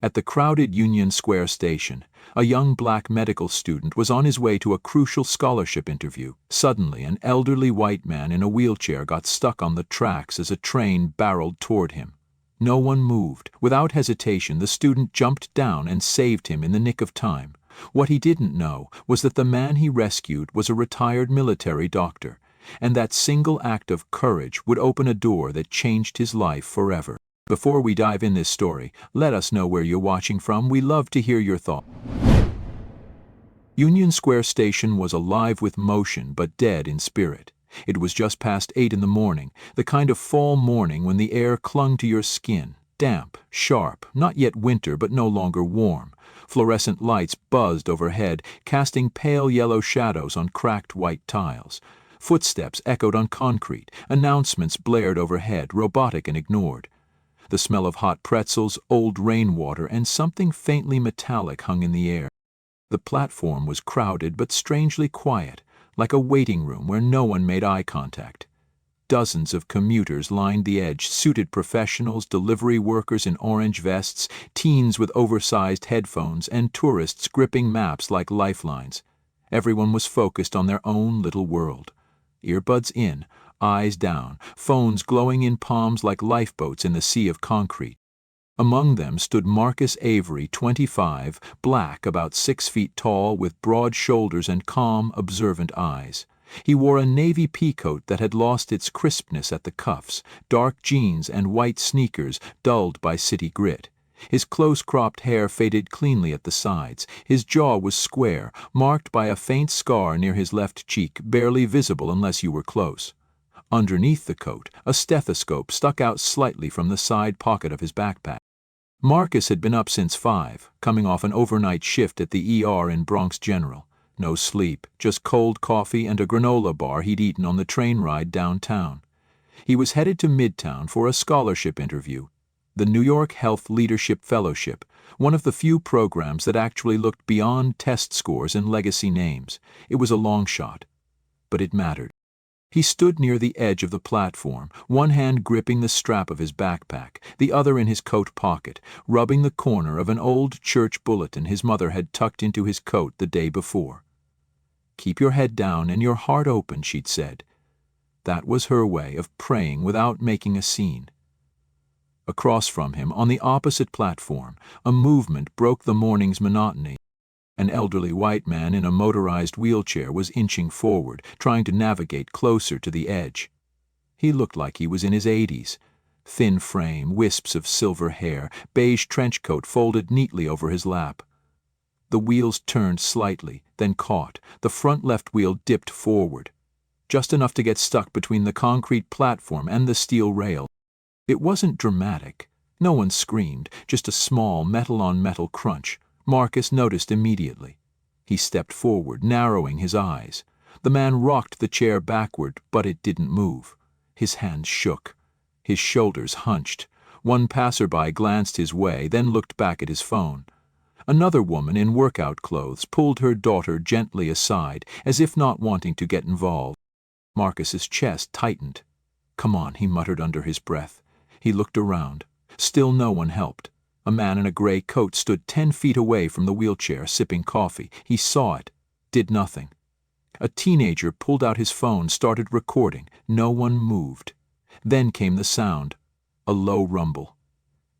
At the crowded Union Square station, a young black medical student was on his way to a crucial scholarship interview. Suddenly, an elderly white man in a wheelchair got stuck on the tracks as a train barreled toward him. No one moved. Without hesitation, the student jumped down and saved him in the nick of time. What he didn't know was that the man he rescued was a retired military doctor, and that single act of courage would open a door that changed his life forever. Before we dive in this story, let us know where you're watching from. We love to hear your thoughts. Union Square Station was alive with motion but dead in spirit. It was just past 8 in the morning, the kind of fall morning when the air clung to your skin, damp, sharp, not yet winter but no longer warm. Fluorescent lights buzzed overhead, casting pale yellow shadows on cracked white tiles. Footsteps echoed on concrete, announcements blared overhead, robotic and ignored. The smell of hot pretzels, old rainwater, and something faintly metallic hung in the air. The platform was crowded but strangely quiet, like a waiting room where no one made eye contact. Dozens of commuters lined the edge, suited professionals, delivery workers in orange vests, teens with oversized headphones, and tourists gripping maps like lifelines. Everyone was focused on their own little world. Earbuds in, eyes down, phones glowing in palms like lifeboats in the sea of concrete. Among them stood Marcus Avery, 25, black, about 6 feet tall, with broad shoulders and calm, observant eyes. He wore a navy peacoat that had lost its crispness at the cuffs, dark jeans and white sneakers dulled by city grit. His close-cropped hair faded cleanly at the sides. His jaw was square, marked by a faint scar near his left cheek, barely visible unless you were close. Underneath the coat, a stethoscope stuck out slightly from the side pocket of his backpack. Marcus had been up since 5, coming off an overnight shift at the ER in Bronx General. No sleep, just cold coffee and a granola bar he'd eaten on the train ride downtown. He was headed to Midtown for a scholarship interview, the New York Health Leadership Fellowship, one of the few programs that actually looked beyond test scores and legacy names. It was a long shot, but it mattered. He stood near the edge of the platform, one hand gripping the strap of his backpack, the other in his coat pocket, rubbing the corner of an old church bulletin his mother had tucked into his coat the day before. "Keep your head down and your heart open," she'd said. That was her way of praying without making a scene. Across from him, on the opposite platform, a movement broke the morning's monotony. An elderly white man in a motorized wheelchair was inching forward, trying to navigate closer to the edge. He looked like he was in his 80s. Thin frame, wisps of silver hair, beige trench coat folded neatly over his lap. The wheels turned slightly, then caught. The front left wheel dipped forward, just enough to get stuck between the concrete platform and the steel rail. It wasn't dramatic. No one screamed, just a small metal-on-metal crunch. Marcus noticed immediately. He stepped forward, narrowing his eyes. The man rocked the chair backward, but it didn't move. His hands shook. His shoulders hunched. One passerby glanced his way, then looked back at his phone. Another woman in workout clothes pulled her daughter gently aside, as if not wanting to get involved. Marcus's chest tightened. "Come on," he muttered under his breath. He looked around. Still no one helped. A man in a gray coat stood 10 feet away from the wheelchair, sipping coffee. He saw it, did nothing. A teenager pulled out his phone, started recording. No one moved. Then came the sound, a low rumble.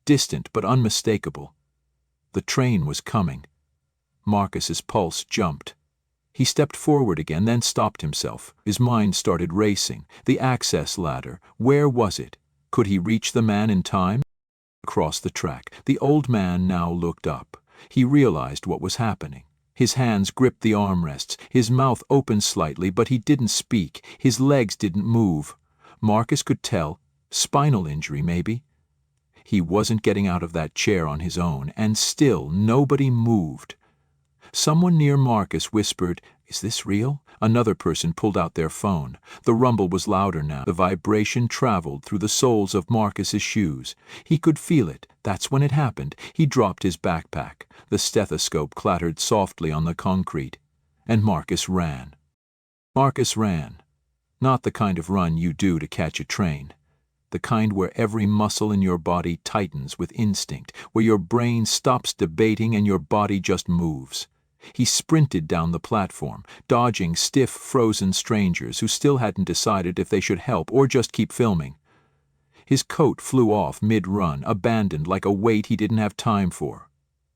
Distant but unmistakable. The train was coming. Marcus's pulse jumped. He stepped forward again, then stopped himself. His mind started racing. The access ladder. Where was it? Could he reach the man in time? Across the track, the old man now looked up. He realized what was happening. His hands gripped the armrests. His mouth opened slightly, but he didn't speak. His legs didn't move. Marcus could tell. Spinal injury, maybe. He wasn't getting out of that chair on his own, and still nobody moved. Someone near Marcus whispered, "Is this real?" Another person pulled out their phone. The rumble was louder now. The vibration traveled through the soles of Marcus's shoes. He could feel it. That's when it happened. He dropped his backpack. The stethoscope clattered softly on the concrete. And Marcus ran. Marcus ran. Not the kind of run you do to catch a train. The kind where every muscle in your body tightens with instinct, where your brain stops debating and your body just moves. He sprinted down the platform, dodging stiff, frozen strangers who still hadn't decided if they should help or just keep filming. His coat flew off mid-run, abandoned like a weight he didn't have time for.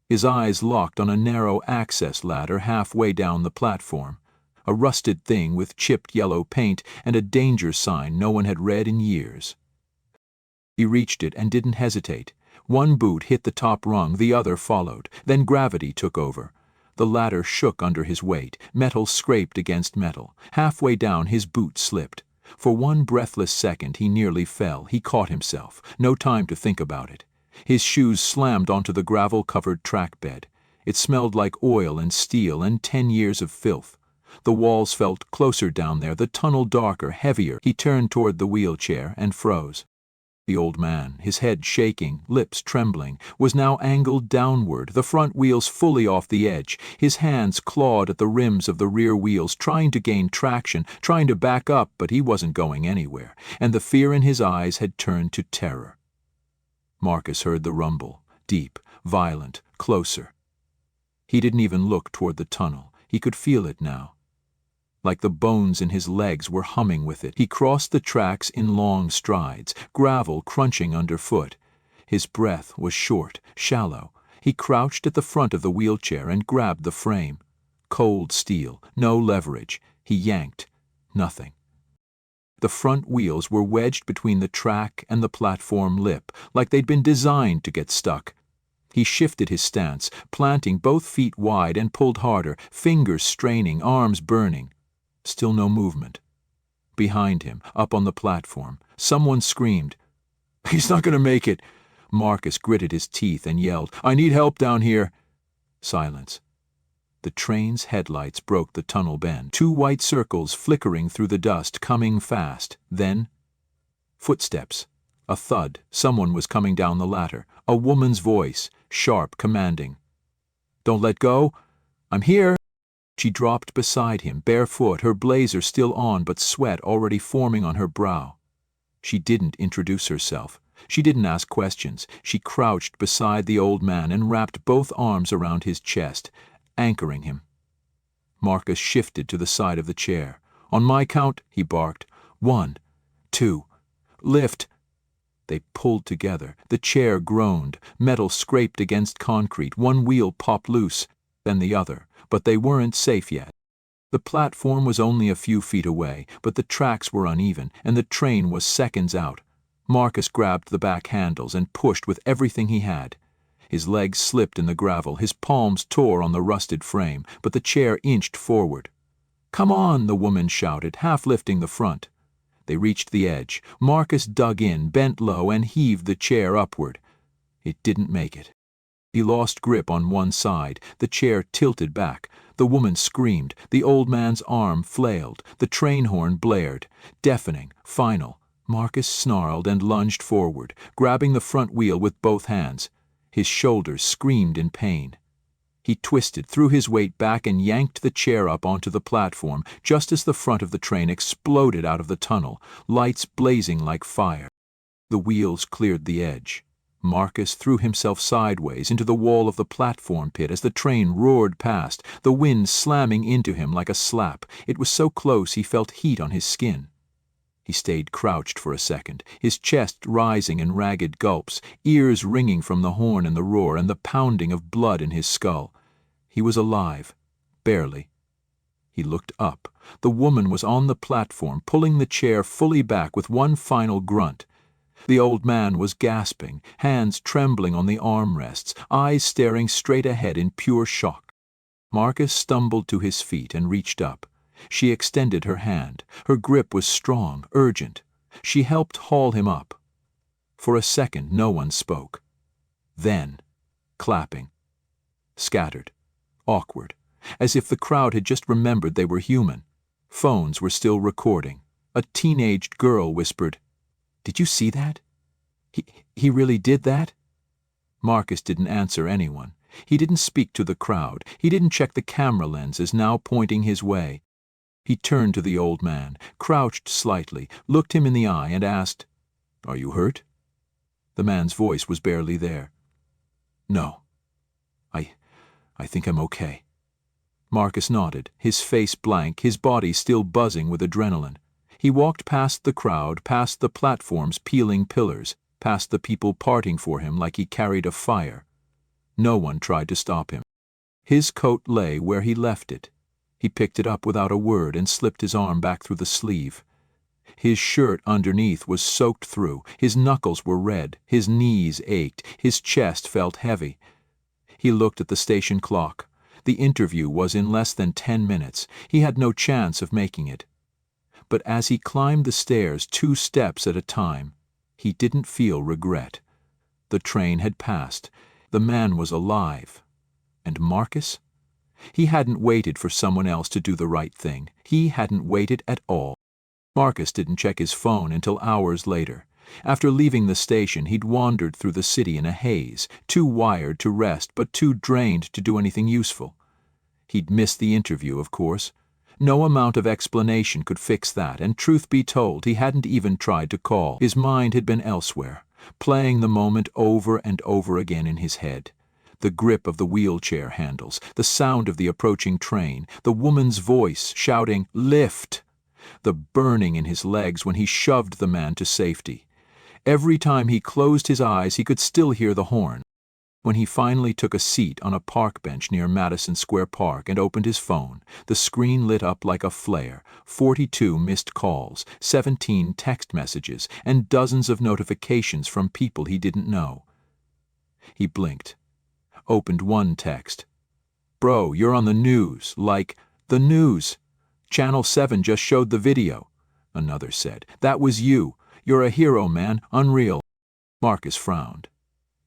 His eyes locked on a narrow access ladder halfway down the platform, a rusted thing with chipped yellow paint and a danger sign no one had read in years. He reached it and didn't hesitate. One boot hit the top rung, the other followed. Then gravity took over. The ladder shook under his weight. Metal scraped against metal. Halfway down, his boot slipped. For one breathless second, he nearly fell. He caught himself. No time to think about it. His shoes slammed onto the gravel-covered track bed. It smelled like oil and steel and 10 years of filth. The walls felt closer down there, the tunnel darker, heavier. He turned toward the wheelchair and froze. The old man, his head shaking, lips trembling, was now angled downward, the front wheels fully off the edge. His hands clawed at the rims of the rear wheels, trying to gain traction, trying to back up, but he wasn't going anywhere, and the fear in his eyes had turned to terror. Marcus heard the rumble, deep, violent, closer. He didn't even look toward the tunnel. He could feel it now. Like the bones in his legs were humming with it. He crossed the tracks in long strides, gravel crunching underfoot. His breath was short, shallow. He crouched at the front of the wheelchair and grabbed the frame. Cold steel, no leverage. He yanked. Nothing. The front wheels were wedged between the track and the platform lip, like they'd been designed to get stuck. He shifted his stance, planting both feet wide, and pulled harder, fingers straining, arms burning. Still no movement. Behind him, up on the platform, someone screamed, "He's not going to make it!" Marcus gritted his teeth and yelled, "I need help down here!" Silence. The train's headlights broke the tunnel bend, 2 white circles flickering through the dust, coming fast. Then, footsteps. A thud. Someone was coming down the ladder. A woman's voice, sharp, commanding. "Don't let go! I'm here!" She dropped beside him, barefoot, her blazer still on but sweat already forming on her brow. She didn't introduce herself. She didn't ask questions. She crouched beside the old man and wrapped both arms around his chest, anchoring him. Marcus shifted to the side of the chair. "On my count," he barked. 1, 2, lift!" They pulled together. The chair groaned. Metal scraped against concrete. One wheel popped loose, then the other. But they weren't safe yet. The platform was only a few feet away, but the tracks were uneven, and the train was seconds out. Marcus grabbed the back handles and pushed with everything he had. His legs slipped in the gravel, his palms tore on the rusted frame, but the chair inched forward. "Come on," the woman shouted, half lifting the front. They reached the edge. Marcus dug in, bent low, and heaved the chair upward. It didn't make it. He lost grip on one side. The chair tilted back. The woman screamed. The old man's arm flailed. The train horn blared. Deafening, final. Marcus snarled and lunged forward, grabbing the front wheel with both hands. His shoulders screamed in pain. He twisted, threw his weight back, and yanked the chair up onto the platform, just as the front of the train exploded out of the tunnel, lights blazing like fire. The wheels cleared the edge. Marcus threw himself sideways into the wall of the platform pit as the train roared past, the wind slamming into him like a slap. It was so close he felt heat on his skin. He stayed crouched for a second, his chest rising in ragged gulps, ears ringing from the horn and the roar and the pounding of blood in his skull. He was alive, barely. He looked up. The woman was on the platform, pulling the chair fully back with one final grunt. The old man was gasping, hands trembling on the armrests, eyes staring straight ahead in pure shock. Marcus stumbled to his feet and reached up. She extended her hand. Her grip was strong, urgent. She helped haul him up. For a second, no one spoke. Then, clapping. Scattered. Awkward. As if the crowd had just remembered they were human. Phones were still recording. A teenaged girl whispered, "Did you see that? He really did that?" Marcus didn't answer anyone. He didn't speak to the crowd. He didn't check the camera lenses now pointing his way. He turned to the old man, crouched slightly, looked him in the eye, and asked, Are you hurt? The man's voice was barely there. No. I think I'm okay. Marcus nodded, his face blank, his body still buzzing with adrenaline. He walked past the crowd, past the platform's peeling pillars, past the people parting for him like he carried a fire. No one tried to stop him. His coat lay where he left it. He picked it up without a word and slipped his arm back through the sleeve. His shirt underneath was soaked through, his knuckles were red, his knees ached, his chest felt heavy. He looked at the station clock. The interview was in less than 10 minutes. He had no chance of making it. But as he climbed the stairs 2 steps at a time, he didn't feel regret. The train had passed. The man was alive. And Marcus? He hadn't waited for someone else to do the right thing. He hadn't waited at all. Marcus didn't check his phone until hours later. After leaving the station, he'd wandered through the city in a haze, too wired to rest but too drained to do anything useful. He'd missed the interview, of course. No amount of explanation could fix that, and truth be told, he hadn't even tried to call. His mind had been elsewhere, playing the moment over and over again in his head. The grip of the wheelchair handles, the sound of the approaching train, the woman's voice shouting, "Lift!" The burning in his legs when he shoved the man to safety. Every time he closed his eyes, he could still hear the horn. When he finally took a seat on a park bench near Madison Square Park and opened his phone, the screen lit up like a flare. 42 missed calls, 17 text messages, and dozens of notifications from people he didn't know. He blinked. Opened one text. "Bro, you're on the news," like, "The news. Channel 7 just showed the video." Another said, "That was you. You're a hero, man. Unreal." Marcus frowned.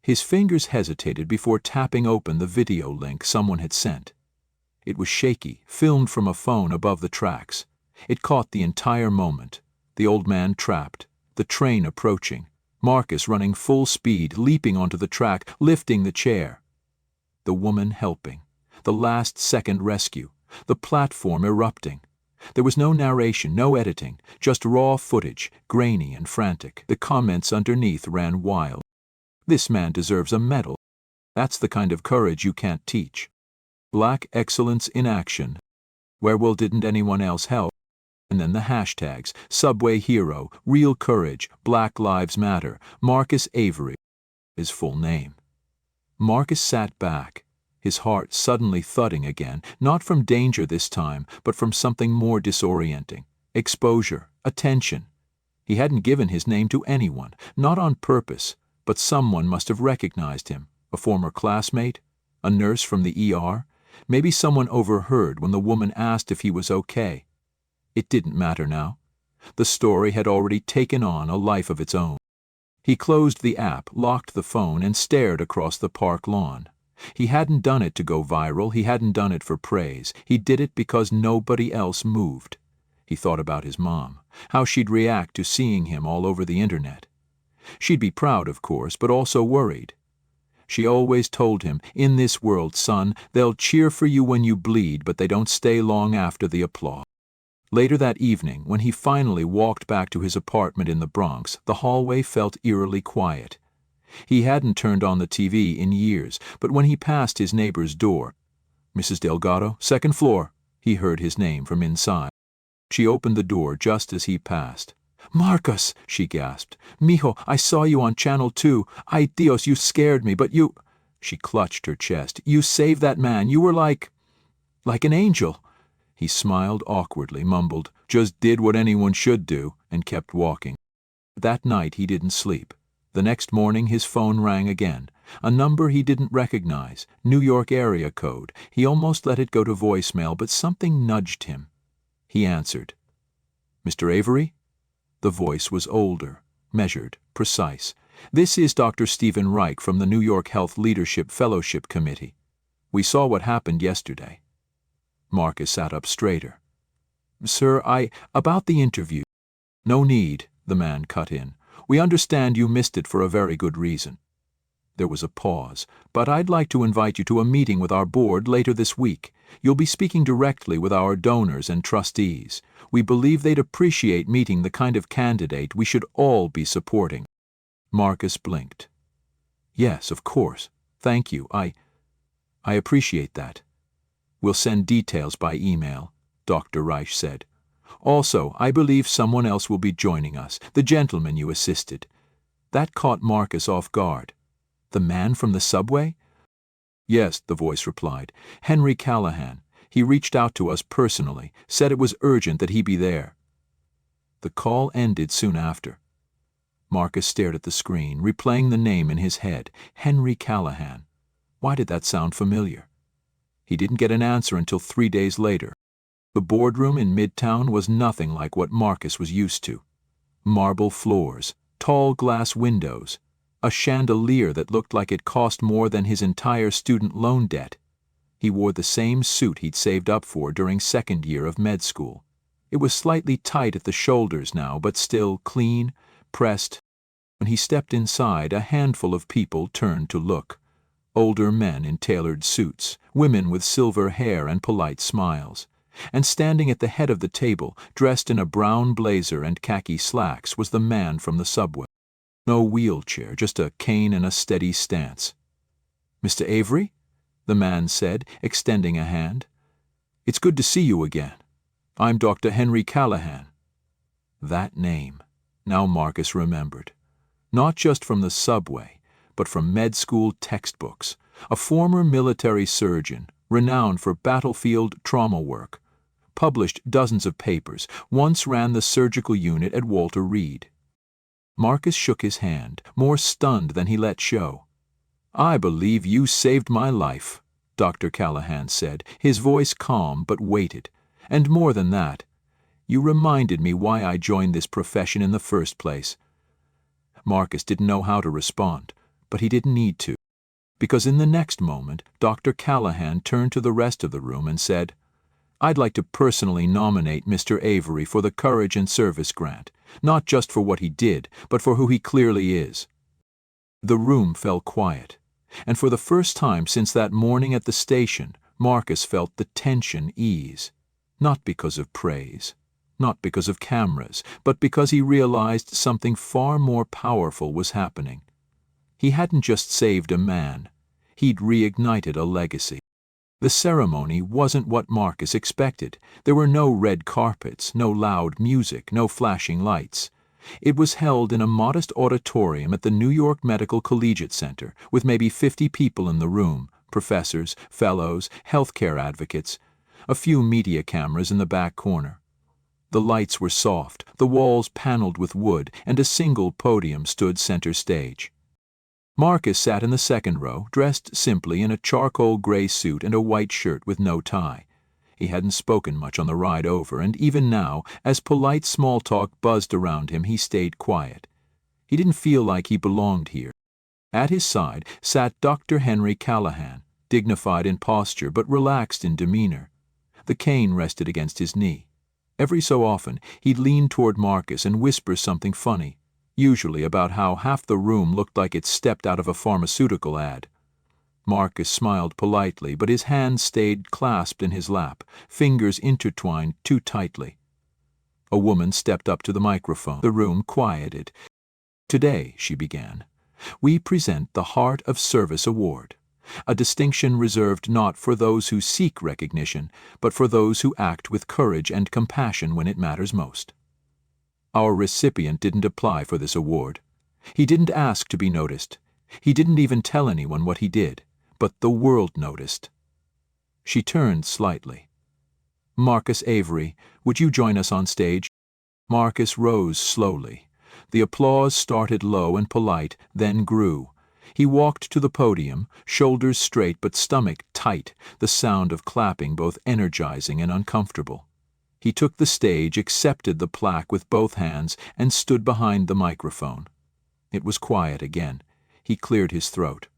His fingers hesitated before tapping open the video link someone had sent. It was shaky, filmed from a phone above the tracks. It caught the entire moment. The old man trapped, the train approaching, Marcus running full speed, leaping onto the track, lifting the chair. The woman helping, the last-second rescue, the platform erupting. There was no narration, no editing, just raw footage, grainy and frantic. The comments underneath ran wild. "This man deserves a medal. That's the kind of courage you can't teach. Black excellence in action. Well, didn't anyone else help?" And then the hashtags, Subway Hero, Real Courage, Black Lives Matter, Marcus Avery, his full name. Marcus sat back, his heart suddenly thudding again, not from danger this time, but from something more disorienting. Exposure, attention. He hadn't given his name to anyone, not on purpose, but someone must have recognized him. A former classmate? A nurse from the ER? Maybe someone overheard when the woman asked if he was okay. It didn't matter now. The story had already taken on a life of its own. He closed the app, locked the phone, and stared across the park lawn. He hadn't done it to go viral, he hadn't done it for praise. He did it because nobody else moved. He thought about his mom, how she'd react to seeing him all over the internet. She'd be proud, of course, but also worried. She always told him, "In this world, son, they'll cheer for you when you bleed, but they don't stay long after the applause." Later that evening, when he finally walked back to his apartment in the Bronx, the hallway felt eerily quiet. He hadn't turned on the TV in years, but when he passed his neighbor's door, "Mrs. Delgado, second floor," he heard his name from inside. She opened the door just as he passed. "Marcus," she gasped. "Mijo, I saw you on Channel 2. Ay Dios, you scared me, but you—" She clutched her chest. "You saved that man. You were like an angel." He smiled awkwardly, mumbled, "Just did what anyone should do," and kept walking. That night he didn't sleep. The next morning his phone rang again. A number he didn't recognize, New York area code. He almost let it go to voicemail, but something nudged him. He answered. "Mr. Avery?" The voice was older, measured, precise. "This is Dr. Stephen Reich from the New York Health Leadership Fellowship Committee. We saw what happened yesterday." Marcus sat up straighter. "Sir, about the interview." "No need," the man cut in. "We understand you missed it for a very good reason." There was a pause. "But I'd like to invite you to a meeting with our board later this week. You'll be speaking directly with our donors and trustees. We believe they'd appreciate meeting the kind of candidate we should all be supporting." Marcus blinked. "Yes, of course. Thank you. I appreciate that. We'll send details by email," Dr. Reich said. "Also, I believe someone else will be joining us, the gentleman you assisted." That caught Marcus off guard. "The man from the subway?" "Yes," the voice replied. "Henry Callahan. He reached out to us personally, said it was urgent that he be there." The call ended soon after. Marcus stared at the screen, replaying the name in his head. Henry Callahan. Why did that sound familiar? He didn't get an answer until 3 days later. The boardroom in Midtown was nothing like what Marcus was used to. Marble floors, tall glass windows, a chandelier that looked like it cost more than his entire student loan debt. He wore the same suit he'd saved up for during second year of med school. It was slightly tight at the shoulders now, but still clean, pressed. When he stepped inside, a handful of people turned to look. Older men in tailored suits, women with silver hair and polite smiles. And standing at the head of the table, dressed in a brown blazer and khaki slacks, was the man from the subway. No wheelchair, just a cane and a steady stance. "Mr. Avery?" the man said, extending a hand. "It's good to see you again. I'm Dr. Henry Callahan." That name. Now Marcus remembered. Not just from the subway, but from med school textbooks. A former military surgeon, renowned for battlefield trauma work. Published dozens of papers, once ran the surgical unit at Walter Reed. Marcus shook his hand, more stunned than he let show. "I believe you saved my life," Dr. Callahan said, his voice calm but weighted. "And more than that, you reminded me why I joined this profession in the first place." Marcus didn't know how to respond, but he didn't need to, because in the next moment, Dr. Callahan turned to the rest of the room and said, "I'd like to personally nominate Mr. Avery for the Courage and Service Grant, not just for what he did, but for who he clearly is." The room fell quiet, and for the first time since that morning at the station, Marcus felt the tension ease, not because of praise, not because of cameras, but because he realized something far more powerful was happening. He hadn't just saved a man, he'd reignited a legacy. The ceremony wasn't what Marcus expected. There were no red carpets, no loud music, no flashing lights. It was held in a modest auditorium at the New York Medical Collegiate Center, with maybe 50 people in the room, professors, fellows, healthcare advocates, a few media cameras in the back corner. The lights were soft, the walls paneled with wood, and a single podium stood center stage. Marcus sat in the second row, dressed simply in a charcoal gray suit and a white shirt with no tie. He hadn't spoken much on the ride over, and even now, as polite small talk buzzed around him, he stayed quiet. He didn't feel like he belonged here. At his side sat Dr. Henry Callahan, dignified in posture but relaxed in demeanor. The cane rested against his knee. Every so often, he'd lean toward Marcus and whisper something funny, usually about how half the room looked like it stepped out of a pharmaceutical ad. Marcus smiled politely, but his hands stayed clasped in his lap, fingers intertwined too tightly. A woman stepped up to the microphone. The room quieted. "Today," she began, "we present the Heart of Service Award, a distinction reserved not for those who seek recognition, but for those who act with courage and compassion when it matters most." Our recipient didn't apply for this award. He didn't ask to be noticed. He didn't even tell anyone what he did, but the world noticed. She turned slightly. "Marcus Avery, would you join us on stage?" Marcus rose slowly. The applause started low and polite, then grew. He walked to the podium, shoulders straight but stomach tight, the sound of clapping both energizing and uncomfortable. He took the stage, accepted the plaque with both hands, and stood behind the microphone. It was quiet again. He cleared his throat.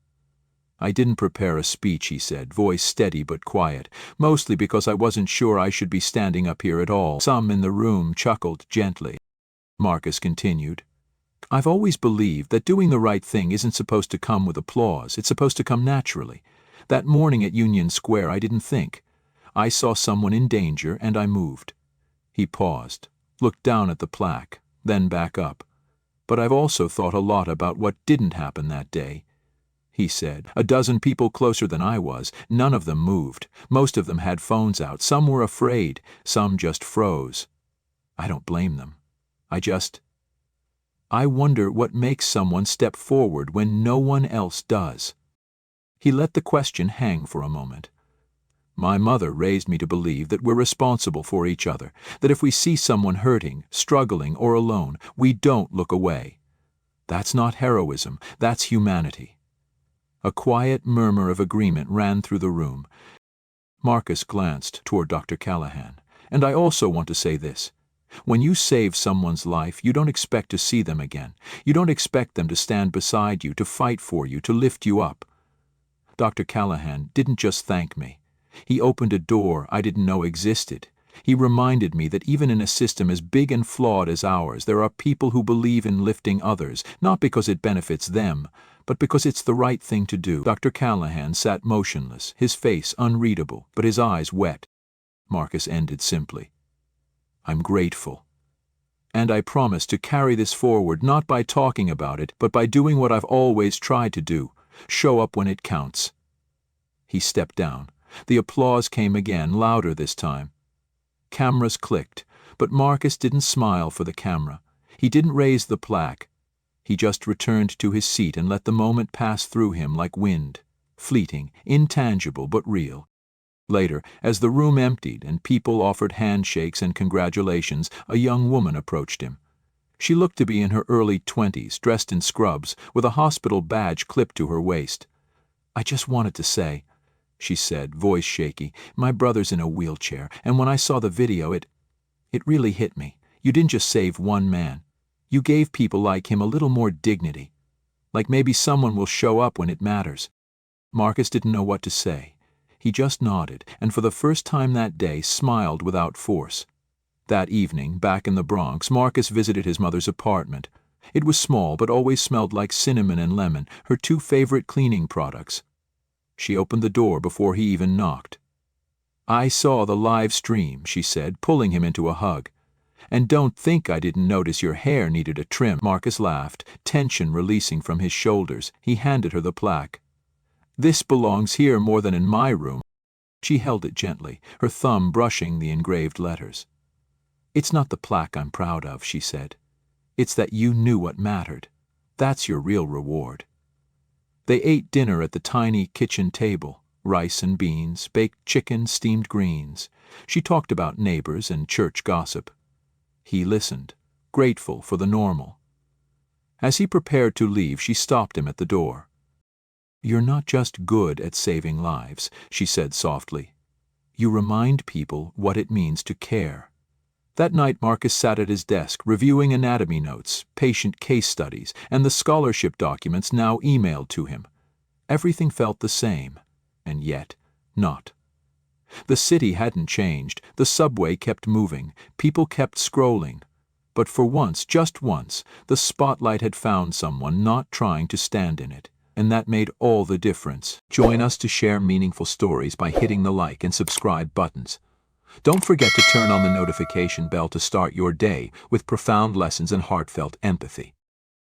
"I didn't prepare a speech," he said, voice steady but quiet, "mostly because I wasn't sure I should be standing up here at all." Some in the room chuckled gently. Marcus continued, I've always believed that doing the right thing isn't supposed to come with applause, it's supposed to come naturally. That morning at Union Square, I didn't think. I saw someone in danger and I moved. He paused, looked down at the plaque, then back up. But I've also thought a lot about what didn't happen that day. He said, a dozen people closer than I was, none of them moved. Most of them had phones out, some were afraid, some just froze. I don't blame them. I wonder what makes someone step forward when no one else does. He let the question hang for a moment. My mother raised me to believe that we're responsible for each other, that if we see someone hurting, struggling, or alone, we don't look away. That's not heroism, that's humanity. A quiet murmur of agreement ran through the room. Marcus glanced toward Dr. Callahan. And I also want to say this. When you save someone's life, you don't expect to see them again. You don't expect them to stand beside you, to fight for you, to lift you up. Dr. Callahan didn't just thank me. He opened a door I didn't know existed. He reminded me that even in a system as big and flawed as ours, there are people who believe in lifting others, not because it benefits them, but because it's the right thing to do. Dr. Callahan sat motionless, his face unreadable, but his eyes wet. Marcus ended simply. I'm grateful. And I promise to carry this forward not by talking about it, but by doing what I've always tried to do, show up when it counts. He stepped down. The applause came again, louder this time. Cameras clicked, but Marcus didn't smile for the camera. He didn't raise the plaque. He just returned to his seat and let the moment pass through him like wind, fleeting, intangible but real. Later, as the room emptied and people offered handshakes and congratulations, a young woman approached him. She looked to be in her early 20s, dressed in scrubs, with a hospital badge clipped to her waist. I just wanted to say, she said, voice shaky, my brother's in a wheelchair, and when I saw the video, it really hit me. You didn't just save one man. You gave people like him a little more dignity. Like maybe someone will show up when it matters. Marcus didn't know what to say. He just nodded, and for the first time that day smiled without force. That evening, back in the Bronx, Marcus visited his mother's apartment. It was small, but always smelled like cinnamon and lemon, her two favorite cleaning products. She opened the door before he even knocked. I saw the live stream, she said, pulling him into a hug. And don't think I didn't notice your hair needed a trim. Marcus laughed, tension releasing from his shoulders. He handed her the plaque. This belongs here more than in my room. She held it gently, her thumb brushing the engraved letters. It's not the plaque I'm proud of, she said. It's that you knew what mattered. That's your real reward. They ate dinner at the tiny kitchen table, rice and beans, baked chicken, steamed greens. She talked about neighbors and church gossip. He listened, grateful for the normal. As he prepared to leave, she stopped him at the door. You're not just good at saving lives, she said softly. You remind people what it means to care. That night Marcus sat at his desk, reviewing anatomy notes, patient case studies, and the scholarship documents now emailed to him. Everything felt the same, and yet not. The city hadn't changed, the subway kept moving, people kept scrolling. But for once, just once, the spotlight had found someone not trying to stand in it. And that made all the difference. Join us to share meaningful stories by hitting the like and subscribe buttons. Don't forget to turn on the notification bell to start your day with profound lessons and heartfelt empathy.